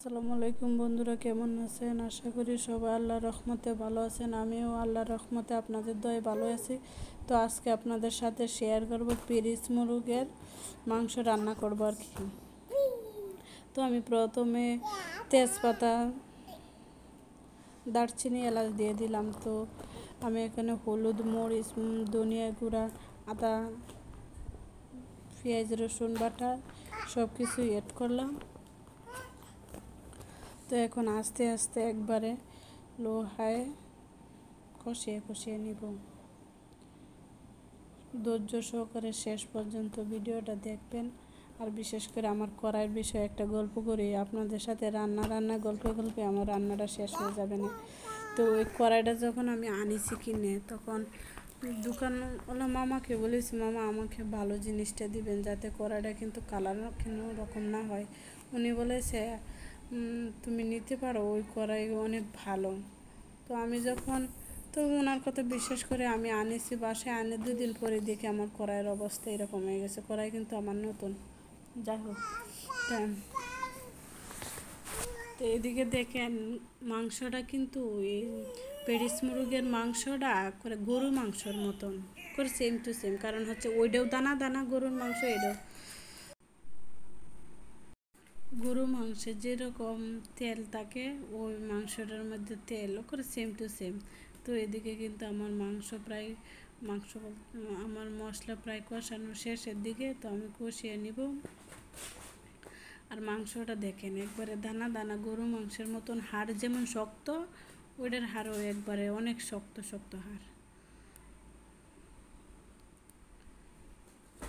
আসসালামু আলাইকুম বন্ধুরা, কেমন আছেন? আশা করি সবাই আল্লাহর রহমতে ভালো আছেন। আমিও আল্লাহর রহমতে আপনাদের দয়ে ভালো আছি। তো আজকে আপনাদের সাথে শেয়ার করব পিরিচ মুরগের মাংস রান্না করব আর কি। তো আমি প্রথমে তেজপাতা, দারচিনি, এলাচ দিয়ে দিলাম। তো আমি এখানে হলুদ, মরিচ, ধনিয়া গুঁড়া, আদা, পেঁয়াজ, রসুন বাটা সব কিছু অ্যাড করলাম। তো এখন আস্তে আস্তে একবারে লো হাই কষিয়ে কষিয়ে নিব। ধৈর্য সহকারে শেষ পর্যন্ত ভিডিওটা দেখবেন। আর বিশেষ করে আমার কড়াইয়ের বিষয়ে একটা গল্প করি আপনাদের সাথে। রান্না গল্পে গল্পে আমার রান্নাটা শেষ হয়ে যাবে না। তো ওই কড়াইটা যখন আমি আনিছি কিনে, তখন দোকানওয়ালা মামাকে বলেছি, মামা আমাকে ভালো জিনিসটা দিবেন, যাতে কড়াইটা কিন্তু কালার কোনো রকম না হয়। উনি বলেছে তুমি নিতে পারো, ওই কড়াই অনেক ভালো। তো আমি যখন ওনার কথা বিশ্বাস করে আমি আনেছি, বাসায় আনে 2 দিন পরে দেখি আমার কড়াইয়ের অবস্থা এরকম হয়ে গেছে। কড়াই কিন্তু আমার নতুন। যাই হোক, তো এদিকে দেখেন মাংসটা কিন্তু এই পেরিস মুরগের মাংসটা করে গরুর মাংসর মতন করে সেম টু সেম। কারণ হচ্ছে ওইটাও দানা দানা গরুর মাংস, এটাও গরু মাংসে যেরকম তেল থাকে ওই মাংসটার মধ্যে তেল করে সেম টু সেম। তো এদিকে কিন্তু আমার আমার মশলা প্রায় কষানো শেষের দিকে। তো আমি কষিয়ে নিব। আর মাংসটা দেখেন একবারে দানা দানা গরু মাংসের মতন। হাড় যেমন শক্ত, ওইটার হাড়ও একবারে অনেক শক্ত শক্ত হাড়।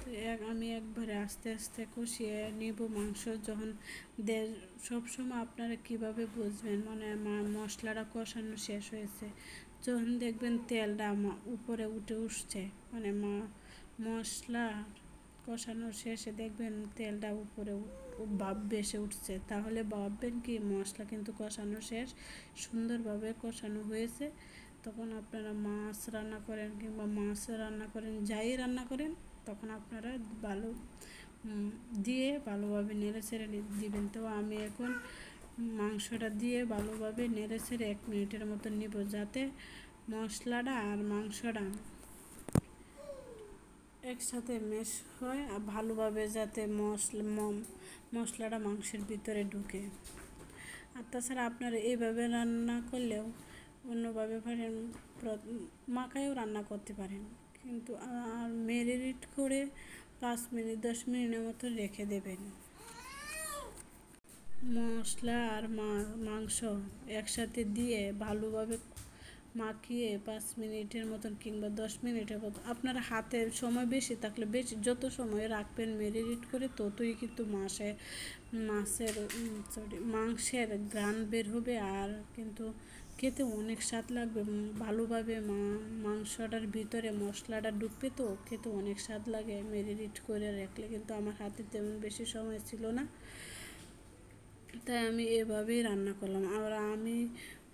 তো আমি একবারে আস্তে আস্তে কষিয়ে নিব মাংস। যখন সবসময় আপনারা কিভাবে বুঝবেন মানে মশলাটা কষানো শেষ হয়েছে, যখন দেখবেন তেলটা উপরে উঠছে, মানে মশলা কষানো শেষে দেখবেন তেলটা উপরে ভাপ ভেসে উঠছে, তাহলে ভাববেন কি মশলা কিন্তু কষানো শেষ, সুন্দরভাবে কষানো হয়েছে। তখন আপনারা মাছ রান্না করেন কিংবা যাই রান্না করেন, তখন আপনারা ভালোভাবে নেড়ে ছেড়ে দিবেন। তো আমি এখন মাংসটা দিয়ে ভালোভাবে নেড়ে ছেড়ে 1 মিনিটের মতো নিব, যাতে মশলাটা আর মাংসটা একসাথে মেশ হয় আর ভালোভাবে যাতে মশলাটা মাংসের ভিতরে ঢুকে। আর তাছাড়া আপনারা এইভাবে রান্না করলেও অন্যভাবে পারেন, মাখায়ও রান্না করতে পারেন। কিন্তু আর ম্যারিনেট করে 5 মিনিট 10 মিনিটের মতো রেখে দেবেন। মশলা আর মাংস একসাথে দিয়ে ভালোভাবে মাখিয়ে 5 মিনিটের মতন কিংবা 10 মিনিটের মতো, আপনার হাতে সময় বেশি থাকলে বেশি, যত সময় রাখবেন ম্যারিনেট করে ততই কিন্তু মাংসের ঘ্রাণ বের হবে। আর কিন্তু খেতে অনেক স্বাদ লাগবে। ভালোভাবে মাংসটার ভিতরে মশলাটা ঢুকবে, তো খেতে অনেক স্বাদ লাগে ম্যারিনেট করে রাখলে। কিন্তু আমার হাতে তেমন বেশি সময় ছিল না, তাই আমি এভাবেই রান্না করলাম। আর আমি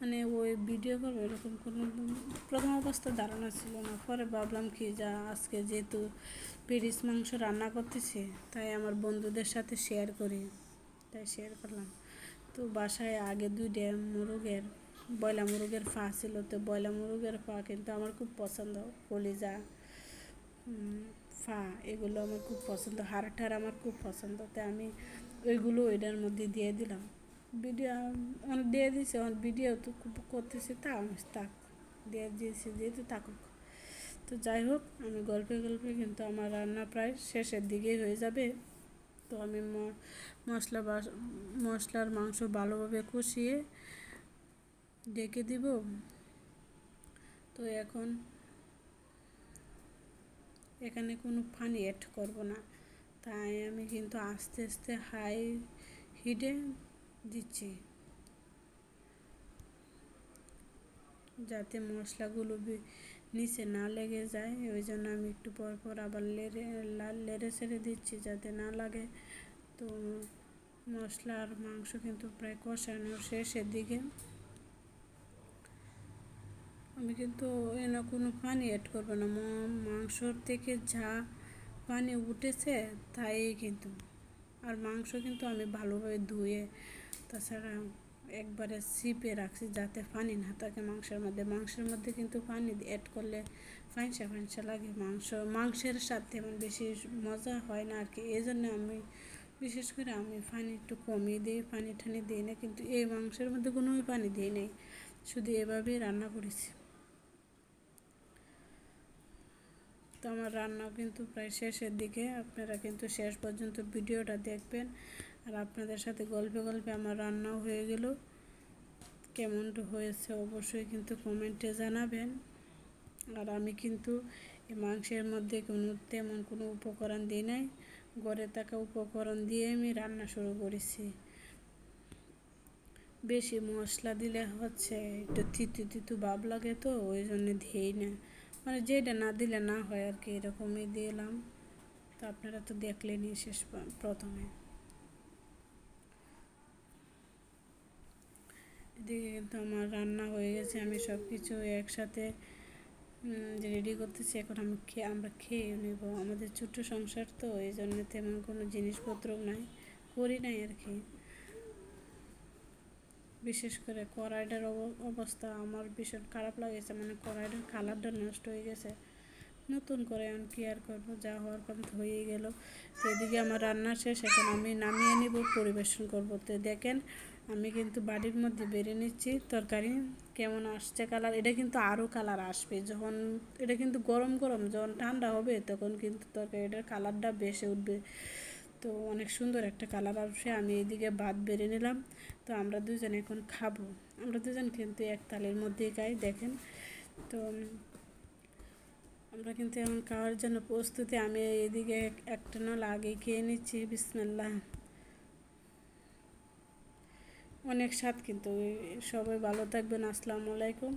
মানে ওই ভিডিও করবো এরকম কোনো প্রথম অবস্থায় ধারণা ছিল না। পরে ভাবলাম কি, যা আজকে যেহেতু পিরিচ মাংস রান্না করতেছি, তাই আমার বন্ধুদের সাথে শেয়ার করি, তাই শেয়ার করলাম। তো বাসায় আগে 2টা ব্রয়লার মুরগের পা ছিল। তো ব্রয়লার মুরগের পা কিন্তু আমার খুব পছন্দ, কলিজা, পা এগুলো আমার খুব পছন্দ, হাড় আমার খুব পছন্দ। তাই আমি ওইগুলো ওইটার মধ্যে দিয়ে দিলাম। ভিডিও দিয়ে দিয়েছে, ভিডিও তো করতেছি, থাক দিয়ে দিয়েছি যেহেতু থাকুক। তো যাই হোক, আমি গল্পে গল্পে কিন্তু আমার রান্না প্রায় শেষের দিকেই হয়ে যাবে। তো আমি মশলার মাংস ভালোভাবে কষিয়ে ডেকে দিব। তো এখানে কোনো পানি অ্যাড করব না, তাই আমি কিন্তু আস্তে আস্তে হাই হিটে দিচ্ছি, যাতে মশলাগুলো নিচে না লেগে যায়। ওই জন্য আমি একটু পর পর আবার লেড়ে ছেড়ে দিচ্ছি যাতে না লাগে। তো মশলা আর মাংস কিন্তু প্রায় কষানো শেষের দিকে। আমি কিন্তু কোনো পানি অ্যাড করবো না, মাংসর থেকে যা পানি উঠেছে তাই কিন্তু। আর মাংস কিন্তু আমি ভালোভাবে ধুয়ে তাছাড়া একবারে চিপে রাখছি যাতে পানি না থাকে মাংসের মধ্যে কিন্তু পানি অ্যাড করলে ফাইনসা ফাইনসা লাগে, মাংসের স্বাদ তেমন বেশি মজা হয় না আর কি। এই জন্য আমি বিশেষ করে পানি একটু কমিয়ে দিই, পানি টানি দিই না, কিন্তু এই মাংসের মধ্যে কোনো পানি দিই নেই, শুধু এভাবেই রান্না করেছি। তো আমার রান্নাও কিন্তু প্রায় শেষের দিকে, আপনারা কিন্তু শেষ পর্যন্ত ভিডিওটা দেখবেন। আর আপনাদের সাথে গল্পে গল্পে আমার রান্নাও হয়ে গেল। কেমন হয়েছে অবশ্যই কিন্তু কমেন্টে জানাবেন। আর আমি কিন্তু এই মাংসের মধ্যে তেমন কোনো উপকরণ দিই নাই, ঘরে থাকা উপকরণ দিয়ে আমি রান্না শুরু করেছি। বেশি মশলা দিলে হচ্ছে একটু তিতু তিতু ভাব লাগে, তো ওই জন্য দিই না, মানে যেটা না দিলে না হয় আর কি, এরকমই দিলাম। তো আপনারা তো দেখলেনই প্রথমে। এদিকে কিন্তু আমার রান্না হয়ে গেছে, আমি সব কিছু একসাথে রেডি করতেছি। এখন আমরা খেয়ে নেব। আমাদের ছোট্ট সংসার তো, এই জন্য তেমন কোনো জিনিসপত্র নাই, করি নাই আর কি। বিশেষ করে কড়াইটার অবস্থা আমার ভীষণ খারাপ লাগেছে, মানে কড়াইটার কালারটা নষ্ট হয়ে গেছে। নতুন করে আমি কি আর করবো, যা হওয়ার কথা তো হয়েই গেল। তো এদিকে আমার রান্না শেষ, এখন আমি নামিয়ে নিব, পরিবেশন করবো। তো দেখেন আমি কিন্তু বাড়ির মধ্যে বেড়ে নিচ্ছি তরকারি, কেমন আসছে কালার। এটা কিন্তু আরও কালার আসবে যখন, এটা কিন্তু গরম গরম যখন ঠান্ডা হবে তখন কিন্তু তরকারিটার কালারটা বেশি উঠবে। তো অনেক সুন্দর একটা কালার আসবে। আমি এইদিকে ভাত বেড়ে নিলাম। তো আমরা দুজন এখন খাবো, আমরা দুজন কিন্তু এক থালের মধ্যেই খাই দেখেন। তো আমরা কিন্তু এখন খাওয়ার জন্য প্রস্তুতি। আমি এদিকে একটা নল আগেই খেয়ে নিচ্ছি, বিসমিল্লাহ। অনেক স্বাদ কিন্তু। সবাই ভালো থাকবেন, আসসালামু আলাইকুম।